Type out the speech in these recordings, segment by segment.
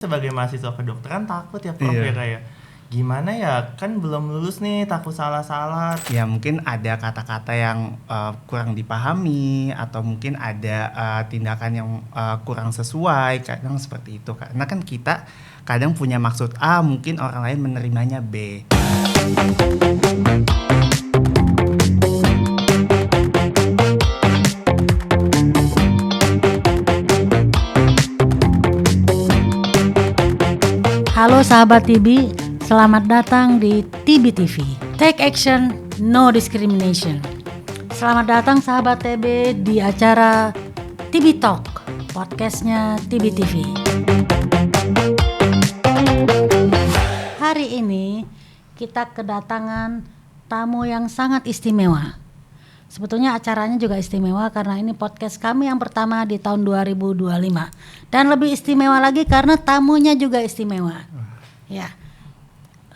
sebagai mahasiswa kedokteran takut ya Prof ya kayak gimana ya, kan belum lulus nih, takut salah-salah. Ya mungkin ada kata-kata yang kurang dipahami atau mungkin ada tindakan yang kurang sesuai, kadang seperti itu. Karena kan kita kadang punya maksud A, mungkin orang lain menerimanya B. Halo sahabat TB, selamat datang di TB TV. Take action, no discrimination. Selamat datang sahabat TB di acara TB Talk, podcastnya TB TV. Hari ini kita kedatangan tamu yang sangat istimewa. Sebetulnya acaranya juga istimewa karena ini podcast kami yang pertama di tahun 2025. Dan lebih istimewa lagi karena tamunya juga istimewa. Ya,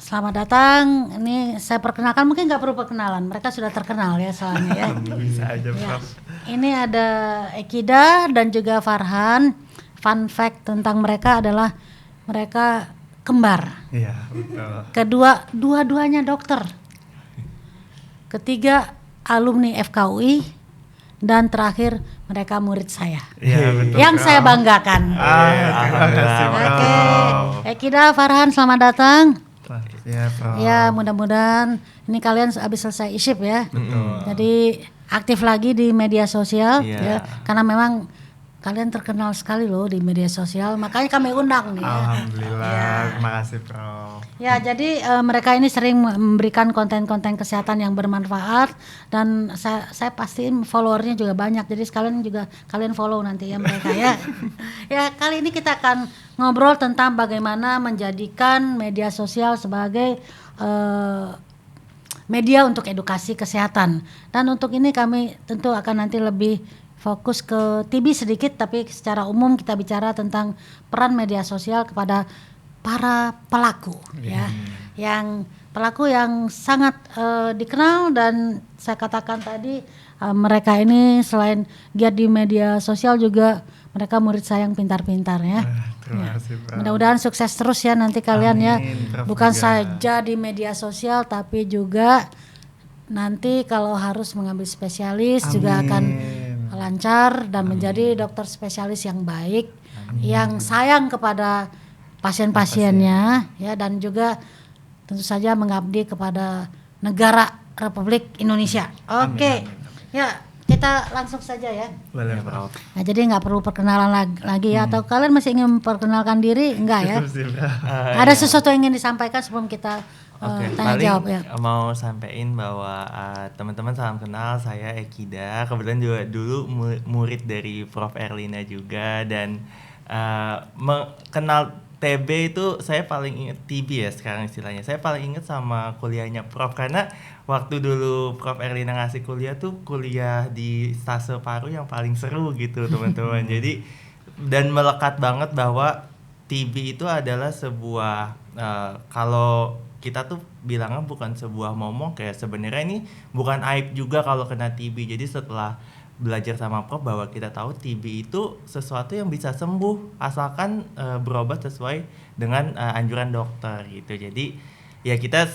selamat datang. Ini saya perkenalkan, mungkin nggak perlu perkenalan. Mereka sudah terkenal ya soalnya ya. Bisa aja Ya. Ini ada Ekida dan juga Farhan. Fun fact tentang mereka adalah mereka kembar. Iya, betul. Dua-duanya dokter. Ketiga alumni FKUI dan terakhir mereka murid saya. Iya, betul. Yang saya banggakan. Terima kasih, Prof. Oke, Ekida, Farhan, selamat datang. Ya, Prof. Ya, mudah-mudahan ini kalian habis selesai isip ya. Jadi aktif lagi di media sosial ya, karena memang kalian terkenal sekali loh di media sosial, makanya kami undang nih. Alhamdulillah, terima kasih, Prof. Ya, jadi mereka ini sering memberikan konten-konten kesehatan yang bermanfaat dan saya pastiin followernya juga banyak. Jadi sekalian juga kalian follow nanti ya mereka ya. Ya, kali ini kita akan ngobrol tentang bagaimana menjadikan media sosial sebagai media untuk edukasi kesehatan. Dan untuk ini kami tentu akan nanti lebih fokus ke TB sedikit, tapi secara umum kita bicara tentang peran media sosial kepada para pelaku ya, yang pelaku yang sangat dikenal dan saya katakan tadi mereka ini selain giat di media sosial juga mereka murid saya yang pintar-pintar ya. Terima kasih, Prof. Mudah-mudahan sukses terus ya nanti kalian. Amin, ya. Prof, bukan juga saja di media sosial tapi juga nanti kalau harus mengambil spesialis juga akan lancar dan menjadi dokter spesialis yang baik, yang sayang kepada pasien-pasiennya ya, dan juga tentu saja mengabdi kepada negara Republik Indonesia. Oke. Ya, kita langsung saja ya. Boleh, Prof. Nah, jadi nggak perlu perkenalan lagi ya, atau kalian masih ingin memperkenalkan diri? Enggak ya? Ada sesuatu yang ingin disampaikan sebelum kita Oke, tanya paling jawab ya. mau sampein bahwa teman-teman salam kenal, saya Ekida. Kebetulan juga dulu murid dari Prof Erlina juga, dan kenal TB itu saya paling inget, TB ya sekarang istilahnya. Saya paling inget sama kuliahnya Prof, karena waktu dulu Prof Erlina ngasih kuliah tuh kuliah di stase paru yang paling seru gitu teman-teman. Jadi dan melekat banget bahwa TB itu adalah sebuah kalau kita tuh bilangnya bukan sebuah momok, kayak sebenarnya ini bukan aib juga kalau kena TB. Jadi setelah belajar sama Prof bahwa kita tahu TB itu sesuatu yang bisa sembuh asalkan berobat sesuai dengan anjuran dokter gitu. Jadi ya kita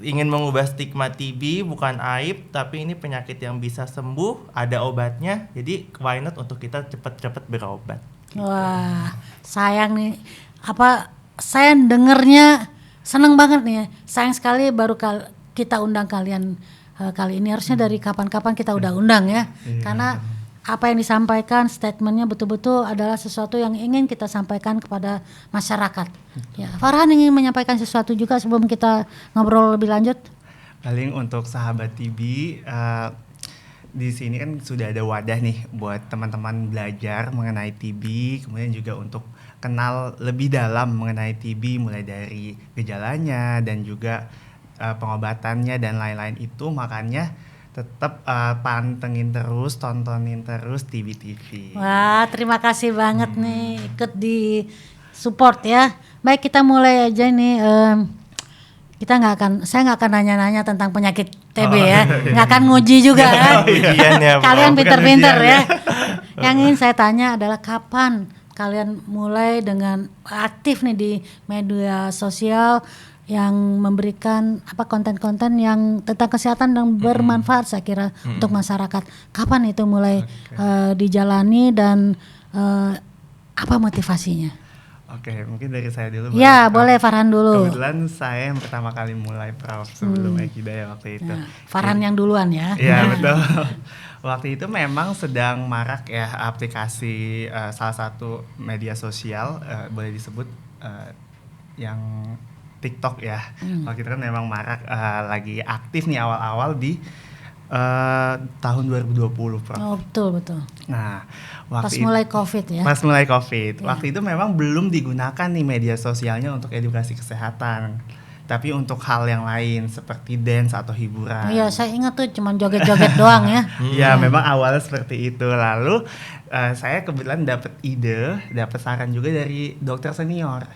ingin mengubah stigma TB bukan aib, tapi ini penyakit yang bisa sembuh, ada obatnya. Jadi why not untuk kita cepat-cepat berobat. Gitu. Wah, sayang nih. Saya dengernya seneng banget nih ya. Sayang sekali baru kita undang kalian kali ini. Harusnya dari kapan-kapan kita udah undang ya. Karena apa yang disampaikan, statementnya betul-betul adalah sesuatu yang ingin kita sampaikan kepada masyarakat. Ya, Farhan ingin menyampaikan sesuatu juga sebelum kita ngobrol lebih lanjut. Paling untuk sahabat TB, di sini kan sudah ada wadah nih buat teman-teman belajar mengenai TB, kemudian juga untuk kenal lebih dalam mengenai TB, mulai dari gejalanya dan juga pengobatannya dan lain-lain itu. Makanya tetap pantengin terus, tontonin terus TB TV. Wah, terima kasih banget nih ikut di support ya. Baik, kita mulai aja nih. Saya nggak akan nanya-nanya tentang penyakit TB ya, nggak akan nguji juga kan. Kalian pinter-pinter ya. Yang ingin saya tanya adalah kapan kalian mulai dengan aktif nih di media sosial yang memberikan konten-konten yang tentang kesehatan dan bermanfaat saya kira untuk masyarakat. Kapan itu mulai dijalani dan apa motivasinya? Oke, mungkin dari saya dulu. Ya, boleh Farhan dulu. Kebetulan saya yang pertama kali mulai Prof sebelum Ekida ya waktu itu. Nah, Farhan yang duluan ya. Iya betul. Waktu itu memang sedang marak ya aplikasi salah satu media sosial boleh disebut yang TikTok ya. Waktu itu kan memang marak lagi aktif nih awal-awal di tahun 2020 Prof. Oh, betul. Nah, Pas mulai COVID ya. Pas mulai COVID. Waktu itu memang belum digunakan nih media sosialnya untuk edukasi kesehatan. Tapi untuk hal yang lain seperti dance atau hiburan. Iya, saya ingat tuh cuman joget-joget doang ya. Ya, memang awalnya seperti itu. Lalu saya kebetulan dapat saran juga dari dokter senior.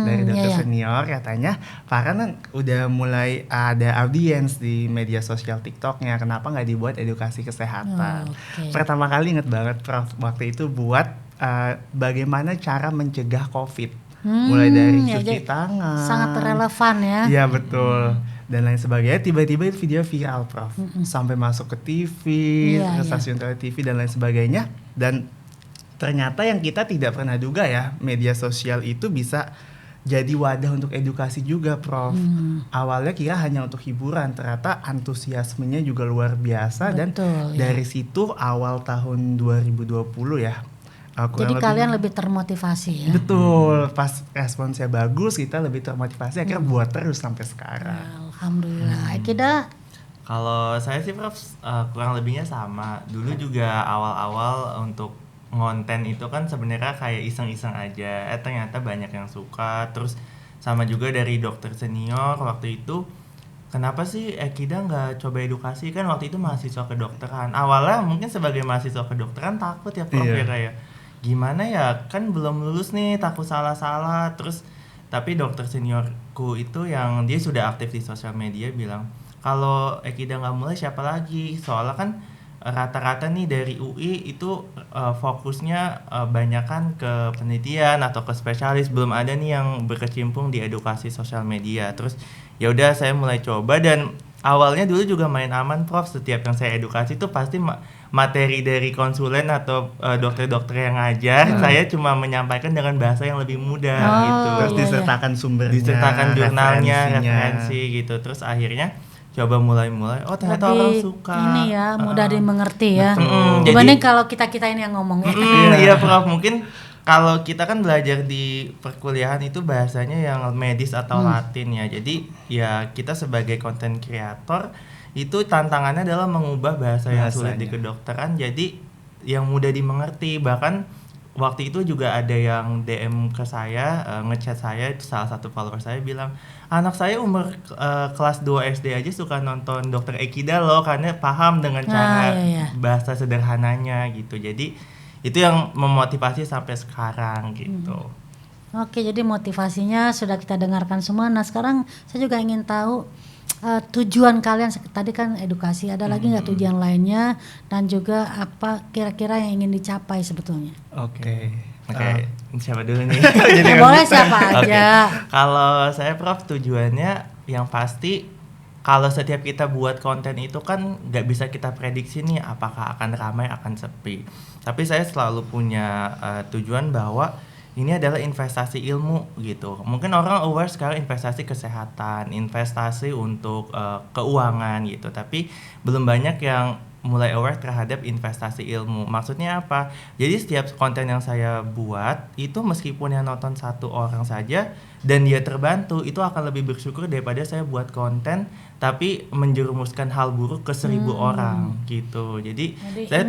Dari dokter senior katanya, Farhan kan udah mulai ada audiens di media sosial TikToknya. Kenapa nggak dibuat edukasi kesehatan? Pertama kali inget banget Prof, waktu itu buat bagaimana cara mencegah COVID. Mulai dari cuci tangan. Sangat relevan ya. Iya betul. Dan lain sebagainya. Tiba-tiba video viral Prof. Sampai masuk ke TV, ke stasiun TV dan lain sebagainya. Dan ternyata yang kita tidak pernah duga ya, media sosial itu bisa jadi wadah untuk edukasi juga Prof. Awalnya kira hanya untuk hiburan, ternyata antusiasmenya juga luar biasa. Betul, dan dari situ awal tahun 2020 ya. Jadi kalian lebih termotivasi ya. Betul, pas responsnya bagus kita lebih termotivasi akhirnya buat terus sampai sekarang. Alhamdulillah. Ekida? Kalau saya sih Prof kurang lebihnya sama. Dulu juga awal-awal untuk ngonten itu kan sebenarnya kayak iseng-iseng aja. Ternyata banyak yang suka. Terus sama juga dari dokter senior waktu itu. Kenapa sih Ekida nggak coba edukasi? Kan waktu itu mahasiswa kedokteran. Awalnya mungkin sebagai mahasiswa kedokteran takut ya Prof ya kayak gimana ya, kan belum lulus nih, takut salah-salah. Terus tapi dokter seniorku itu yang dia sudah aktif di sosial media bilang, kalau Ekida nggak mulai siapa lagi? Soalnya kan rata-rata nih dari UI itu fokusnya banyakan ke penelitian atau ke spesialis, belum ada nih yang berkecimpung di edukasi sosial media. Terus ya udah saya mulai coba dan awalnya dulu juga main aman Prof. Setiap yang saya edukasi itu pasti materi dari konsulen atau dokter-dokter yang ngajar, saya cuma menyampaikan dengan bahasa yang lebih mudah gitu. Terus disertakan sumbernya, disertakan jurnalnya, referensi gitu. Terus akhirnya coba mulai-mulai, oh ternyata orang suka. Ini ya, mudah dimengerti ya. Jadi Dibanding kalau kita ini yang ngomong ya. Iya Prof, mungkin kalau kita kan belajar di perkuliahan itu bahasanya yang medis atau Latin ya. Jadi ya kita sebagai content creator itu tantangannya adalah mengubah bahasa yang sulit di kedokteran jadi yang mudah dimengerti. Bahkan waktu itu juga ada yang DM ke saya, ngechat saya, itu salah satu follower saya bilang, anak saya umur kelas 2 SD aja suka nonton Dokter Ekida loh, karena paham dengan cara bahasa sederhananya gitu. Jadi itu yang memotivasi sampai sekarang gitu. Oke, jadi motivasinya sudah kita dengarkan semua. Nah sekarang saya juga ingin tahu tujuan kalian, tadi kan edukasi, ada lagi nggak tujuan lainnya, dan juga apa kira-kira yang ingin dicapai sebetulnya? Oke. Siapa dulu nih? Boleh siapa aja. Kalau saya Prof, tujuannya yang pasti kalau setiap kita buat konten itu kan nggak bisa kita prediksi nih apakah akan ramai akan sepi. Tapi saya selalu punya tujuan bahwa ini adalah investasi ilmu gitu. Mungkin orang aware sekarang investasi kesehatan, investasi untuk keuangan gitu. Tapi belum banyak yang mulai aware terhadap investasi ilmu. Maksudnya apa? Jadi setiap konten yang saya buat itu meskipun yang nonton 1 orang saja dan dia terbantu, itu akan lebih bersyukur daripada saya buat konten tapi menjerumuskan hal buruk ke 1000 orang gitu. Jadi saya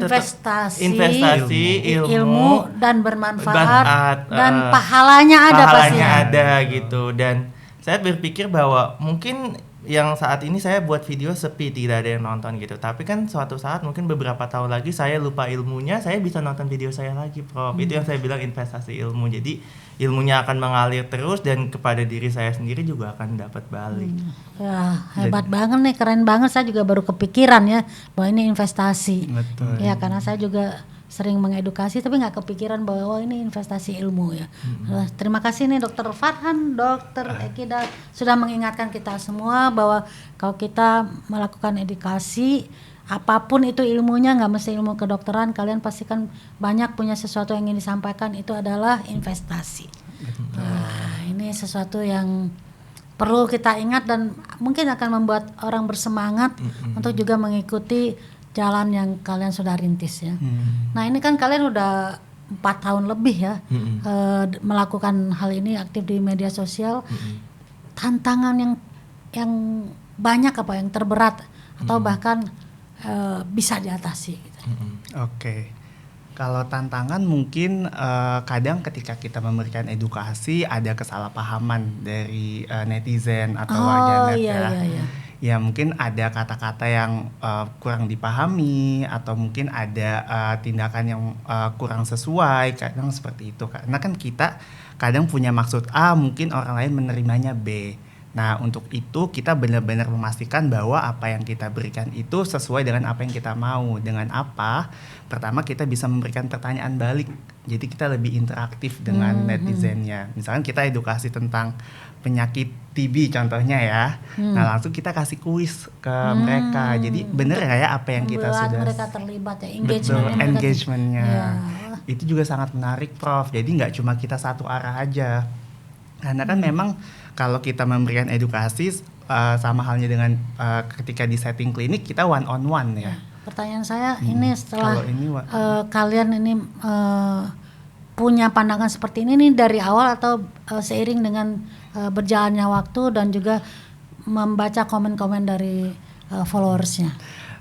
investasi ilmu dan bermanfaat dan pahalanya ada pasti. Ada gitu. Dan saya berpikir bahwa mungkin yang saat ini saya buat video sepi, tidak ada yang nonton gitu. Tapi kan suatu saat mungkin beberapa tahun lagi saya lupa ilmunya, saya bisa nonton video saya lagi Prof. Itu yang saya bilang investasi ilmu. Jadi ilmunya akan mengalir terus dan kepada diri saya sendiri juga akan dapat balik. Ya, hebat banget nih, keren banget. Saya juga baru kepikiran ya bahwa ini investasi. Betul. Ya karena saya juga sering mengedukasi tapi nggak kepikiran bahwa ini investasi ilmu ya. Terima kasih nih Dokter Farhan, Dokter Ekida sudah mengingatkan kita semua bahwa kalau kita melakukan edukasi apapun itu ilmunya, nggak mesti ilmu kedokteran, kalian pasti kan banyak punya sesuatu yang ingin disampaikan, itu adalah investasi. Nah, ini sesuatu yang perlu kita ingat dan mungkin akan membuat orang bersemangat untuk juga mengikuti jalan yang kalian sudah rintis ya. Nah ini kan kalian udah 4 tahun lebih ya melakukan hal ini, aktif di media sosial. Tantangan yang banyak apa yang terberat atau bahkan bisa diatasi gitu. Oke. Kalau tantangan mungkin kadang ketika kita memberikan edukasi ada kesalahpahaman dari netizen atau warganet Iya. Ya mungkin ada kata-kata yang kurang dipahami atau mungkin ada tindakan yang kurang sesuai, kadang seperti itu. Karena kan kita kadang punya maksud A, mungkin orang lain menerimanya B. Nah untuk itu kita benar-benar memastikan bahwa apa yang kita berikan itu sesuai dengan apa yang kita mau. Dengan apa? Pertama kita bisa memberikan pertanyaan balik, jadi kita lebih interaktif dengan netizennya. Misalkan kita edukasi tentang penyakit TB contohnya ya, nah langsung kita kasih kuis ke mereka. Jadi bener nggak ya apa yang kita Buat sudah mereka terlibat ya, engagementnya. Ya. Itu juga sangat menarik Prof. Jadi nggak cuma kita satu arah aja. Karena kan memang kalau kita memberikan edukasi sama halnya dengan ketika di setting klinik kita one on one ya. Pertanyaan saya ini setelah Kalau ini kalian ini punya pandangan seperti ini nih dari awal atau seiring dengan berjalannya waktu dan juga membaca komen-komen dari followersnya?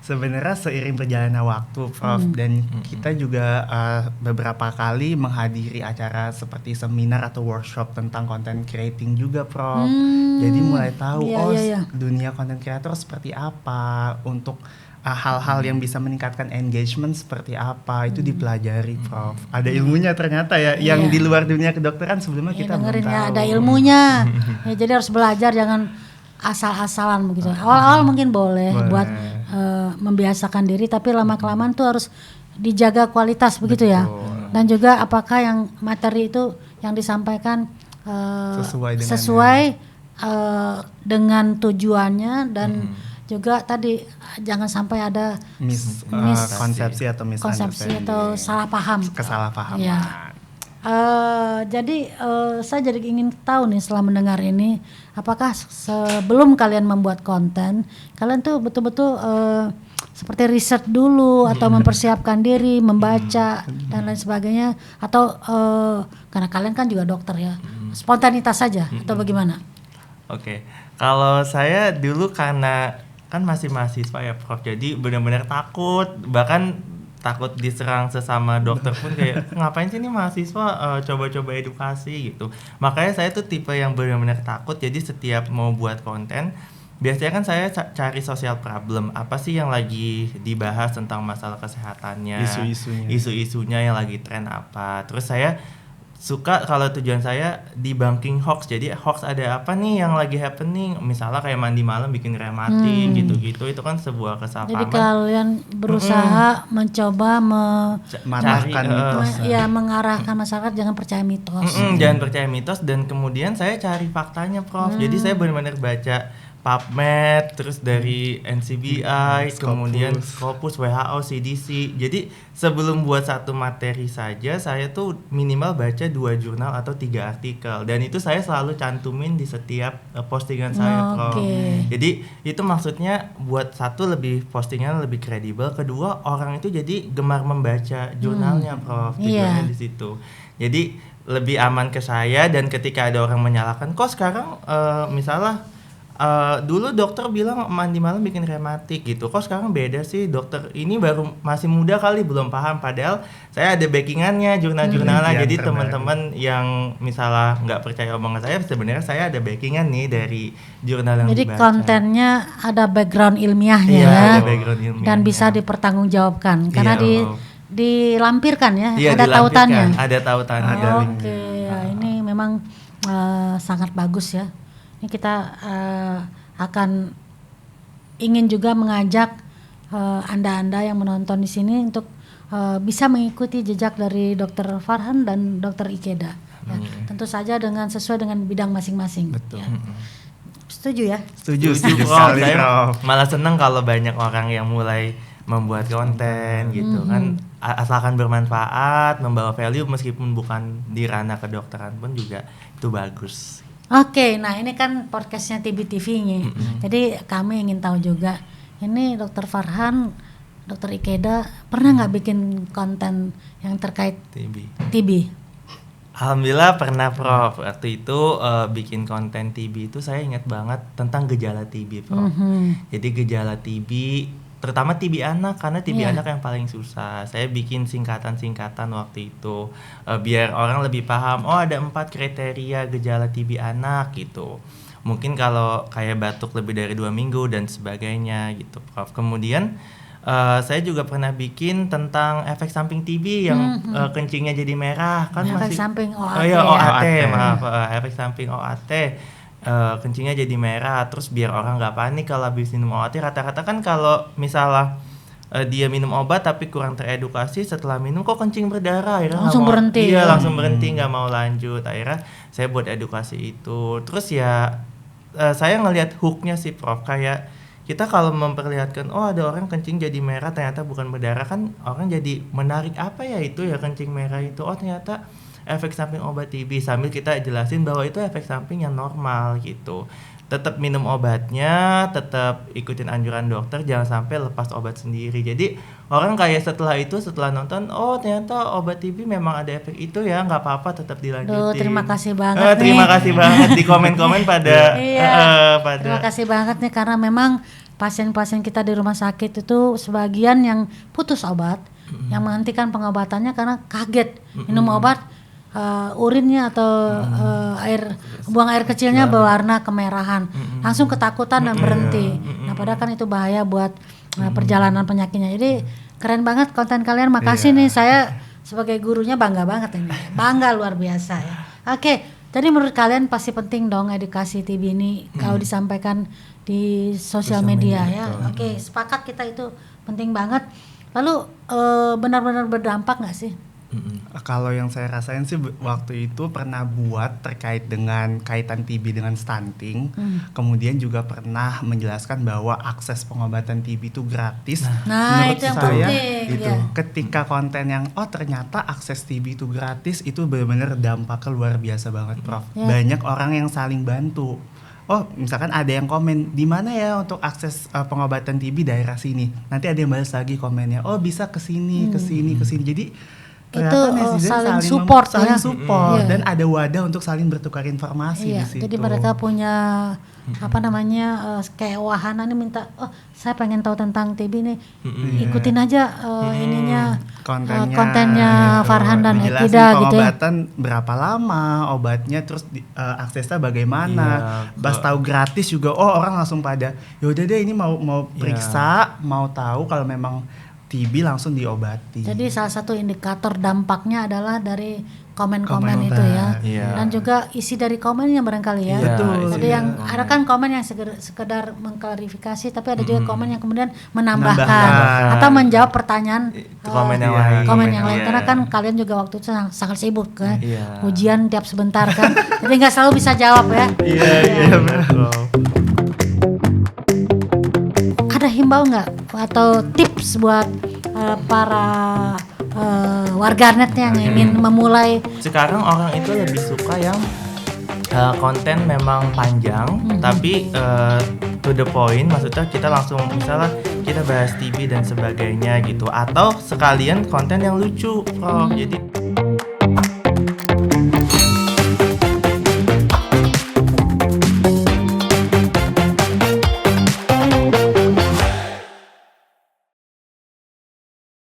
Sebenarnya seiring berjalannya waktu Prof, dan kita juga beberapa kali menghadiri acara seperti seminar atau workshop tentang content creating juga Prof. Jadi mulai tahu dunia content creator seperti apa, untuk hal-hal yang bisa meningkatkan engagement seperti apa, itu dipelajari Prof. Ada ilmunya ternyata ya, yang di luar dunia kedokteran sebelumnya kita belum tahu. Ya, ada ilmunya. Ya, jadi harus belajar, jangan asal-asalan begitu. Awal-awal mungkin boleh buat membiasakan diri, tapi lama-kelamaan tuh harus dijaga kualitas begitu ya. Dan juga apakah yang materi itu yang disampaikan sesuai dengan tujuannya, dan juga tadi jangan sampai ada konsepsi atau konsepsi atau salah paham. Kesalahpahaman. Ya. Jadi saya jadi ingin tahu nih setelah mendengar ini, apakah sebelum kalian membuat konten, kalian tuh betul-betul seperti riset dulu atau mempersiapkan diri, membaca dan lain sebagainya, atau karena kalian kan juga dokter ya, spontanitas saja atau bagaimana? Oke, kalau saya dulu karena kan masih mahasiswa ya Prof, jadi benar-benar takut, bahkan takut diserang sesama dokter pun kayak ngapain sih ini mahasiswa coba-coba edukasi gitu. Makanya saya tuh tipe yang benar-benar takut, jadi setiap mau buat konten biasanya kan saya cari social problem, apa sih yang lagi dibahas tentang masalah kesehatannya, isu-isunya yang lagi tren apa. Terus saya suka kalau tujuan saya debunking hoax, jadi hoax ada apa nih yang lagi happening, misalnya kayak mandi malam bikin rematik gitu-gitu, itu kan sebuah kesalahpahaman. Jadi kalian berusaha mencoba mengarahkan masyarakat jangan percaya mitos. Jangan percaya mitos, dan kemudian saya cari faktanya Prof. Jadi saya benar-benar baca PubMed, terus dari NCBI, kemudian Scopus, WHO, CDC. Jadi sebelum buat satu materi saja, saya tuh minimal baca 2 jurnal atau 3 artikel. Dan itu saya selalu cantumin di setiap postingan saya, Prof. Jadi itu maksudnya buat satu lebih postingan lebih kredibel, kedua orang itu jadi gemar membaca jurnalnya, Prof. Tujuannya di situ. Jadi lebih aman ke saya, dan ketika ada orang menyalahkan, kok sekarang misalnya dulu dokter bilang mandi malam bikin rematik gitu, kok sekarang beda sih, dokter ini baru masih muda kali belum paham, padahal saya ada backingannya, jurnal-jurnalnya. Jadi teman-teman yang misalnya nggak percaya omongan saya, sebenarnya saya ada backingan nih dari jurnal yang jadi dibaca. Kontennya ada background ilmiahnya ada background ilmiahnya, dan bisa dipertanggungjawabkan karena dilampirkan ya, ada tautannya. Ada tautannya. Ini memang sangat bagus ya. Ini kita akan ingin juga mengajak anda-anda yang menonton di sini untuk bisa mengikuti jejak dari Dr. Farhan dan Dr. Ikeda. Ya, tentu saja sesuai dengan bidang masing-masing. Betul. Ya. Setuju ya? Setuju Prof. sekali, Saya Prof. malah seneng kalau banyak orang yang mulai membuat konten gitu kan, asalkan bermanfaat, membawa value meskipun bukan di ranah kedokteran pun juga itu bagus. Oke, nah ini kan podcastnya TB TV nih. Jadi kami ingin tahu juga, ini Dr. Farhan, Dr. Ikeda pernah nggak bikin konten yang terkait TB? Alhamdulillah pernah, Prof. Waktu itu bikin konten TB itu saya ingat banget tentang gejala TB, Prof. Jadi gejala TB, terutama TB anak, karena TB anak yang paling susah. Saya bikin singkatan-singkatan waktu itu biar orang lebih paham. Oh, ada 4 kriteria gejala TB anak gitu. Mungkin kalau kayak batuk lebih dari 2 minggu dan sebagainya gitu, Prof. Kemudian saya juga pernah bikin tentang efek samping TB yang kencingnya jadi merah kan, efek masih samping OAT. Oh iya, OAT, ya. maaf, efek samping OAT, kencingnya jadi merah. Terus biar orang nggak panik kalau habis minum OAT. Rata-rata kan kalau misalnya dia minum obat tapi kurang teredukasi, setelah minum kok kencing berdarah, akhirnya Langsung nggak mau, berhenti. iya langsung berhenti, nggak mau lanjut. Akhirnya saya buat edukasi itu. Terus ya saya ngelihat hooknya sih, Prof. Kayak kita kalau memperlihatkan, oh ada orang kencing jadi merah ternyata bukan berdarah, kan orang jadi menarik, apa ya itu ya kencing merah itu, oh ternyata efek samping obat TB, sambil kita jelasin bahwa itu efek samping yang normal gitu. Tetap minum obatnya, tetap ikutin anjuran dokter, jangan sampai lepas obat sendiri. Jadi orang kayak setelah nonton, oh ternyata obat TB memang ada efek itu ya, nggak apa-apa, tetap dilanjutin. Duh, terima kasih banget nih. Terima kasih banget di komen-komen pada Terima kasih banget nih, karena memang pasien-pasien kita di rumah sakit itu sebagian yang putus obat, yang menghentikan pengobatannya karena kaget minum obat, urinnya atau buang air kecilnya berwarna kemerahan, langsung ketakutan dan berhenti. Nah, padahal kan itu bahaya buat perjalanan penyakitnya. Jadi keren banget konten kalian, makasih nih, saya sebagai gurunya bangga banget ini, bangga luar biasa ya. Oke, jadi menurut kalian pasti penting dong edukasi TB ini kalau disampaikan di sosial media ya. Oke, sepakat kita, itu penting banget. Lalu benar-benar berdampak nggak sih? Kalau yang saya rasain sih waktu itu pernah buat terkait dengan kaitan TB dengan stunting. Kemudian juga pernah menjelaskan bahwa akses pengobatan TB itu gratis. Nah, Menurut itu yang saya penting, itu ya. ketika konten yang ternyata akses TB itu gratis, itu benar-benar dampaknya luar biasa banget, Prof. Ya. Banyak orang yang saling bantu. Oh, misalkan ada yang komen, di mana ya untuk akses pengobatan TB daerah sini. Nanti ada yang balas lagi komennya, oh bisa ke sini, ke sini, ke sini. Jadi Itu netizen saling support ya. saling support, Iya. dan ada wadah untuk saling bertukar informasi Iya, di situ. jadi mereka punya kayak wahana nih, minta, oh saya pengen tahu tentang TB nih, ikutin aja ininya kontennya gitu. Farhan dan Dijelasin Ikeda gitu ya. pengobatan berapa lama obatnya, terus aksesnya bagaimana. Pas tahu gratis juga, oh orang langsung pada yaudah deh ini mau periksa, mau tahu kalau memang TB langsung diobati. Jadi salah satu indikator dampaknya adalah dari komen-komen itu ya. Iya. Dan juga isi dari komennya barangkali ya. Iya, Betul. Jadi yang ada kan komen yang sekedar mengklarifikasi, tapi ada juga komen yang kemudian menambahkan atau menjawab pertanyaan komen yang lain. komen yang lain. Iya. Karena kan kalian juga waktu itu sangat sibuk kan. Iya. Ujian tiap sebentar kan. Jadi nggak selalu bisa jawab ya. Iya, Betul. Ada himbau nggak atau tips buat para warganet yang ingin memulai? Sekarang orang itu lebih suka yang konten memang panjang, tapi to the point, maksudnya kita langsung misalnya kita bahas TB dan sebagainya gitu, atau sekalian konten yang lucu, Prof. Jadi